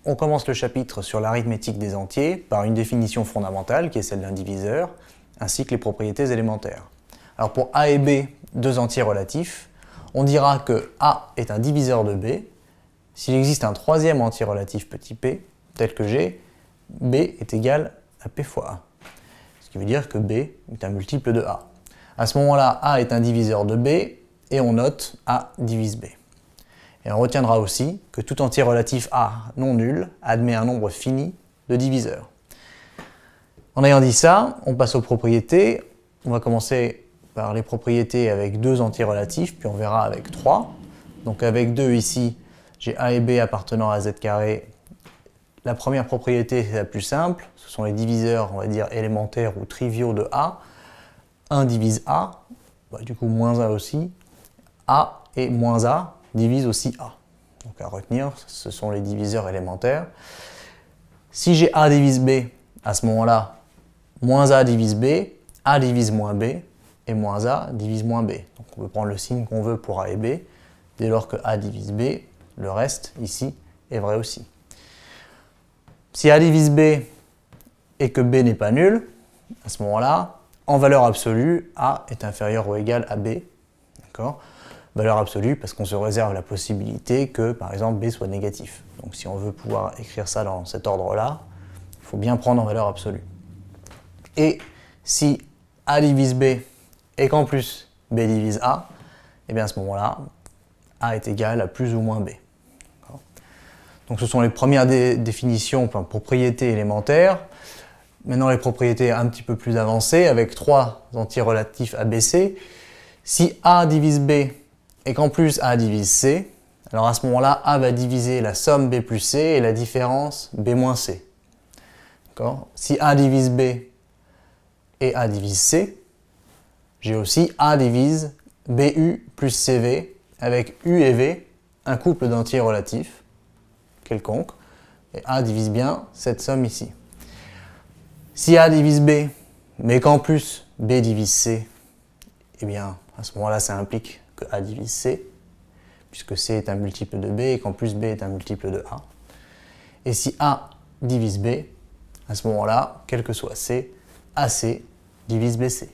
on commence le chapitre sur l'arithmétique des entiers par une définition fondamentale qui est celle d'un diviseur, ainsi que les propriétés élémentaires. Alors pour A et B, deux entiers relatifs, on dira que A est un diviseur de B s'il existe un troisième entier relatif petit p, tel que G, B est égal à P fois A. Ce qui veut dire que B est un multiple de A. À ce moment-là, A est un diviseur de B et on note A divise B. Et on retiendra aussi que tout entier relatif A non nul admet un nombre fini de diviseurs. En ayant dit ça, on passe aux propriétés. On va commencer par les propriétés avec deux entiers relatifs, puis on verra avec 3. Donc avec 2 ici, j'ai A et B appartenant à Z carré. La première propriété, c'est la plus simple. Ce sont les diviseurs, on va dire, élémentaires ou triviaux de A. 1 divise A, du coup moins A aussi. A et moins A divisent aussi A. Donc à retenir, ce sont les diviseurs élémentaires. Si j'ai A divise B, à ce moment-là, moins A divise B, A divise moins B, et moins A divise moins B. Donc on peut prendre le signe qu'on veut pour A et B. Dès lors que A divise B, le reste, ici, est vrai aussi. Si A divise B et que B n'est pas nul, à ce moment-là, en valeur absolue, A est inférieur ou égal à B. D'accord ? Valeur absolue parce qu'on se réserve la possibilité que, par exemple, B soit négatif. Donc si on veut pouvoir écrire ça dans cet ordre-là, il faut bien prendre en valeur absolue. Et si A divise B et qu'en plus B divise A, et bien à ce moment-là, A est égal à plus ou moins B. Donc ce sont les premières définitions, enfin, propriétés élémentaires. Maintenant les propriétés un petit peu plus avancées, avec 3 entiers relatifs ABC. Si A divise B et qu'en plus A divise C, alors à ce moment-là, A va diviser la somme B plus C et la différence B moins C. Si A divise B et A divise C, j'ai aussi A divise BU plus CV avec U et V, un couple d'entiers relatifs quelconque, et A divise bien cette somme ici. Si A divise B, mais qu'en plus B divise C, eh bien à ce moment-là ça implique que A divise C, puisque C est un multiple de B et qu'en plus B est un multiple de A. Et si A divise B, à ce moment-là, quel que soit C, AC divise BC.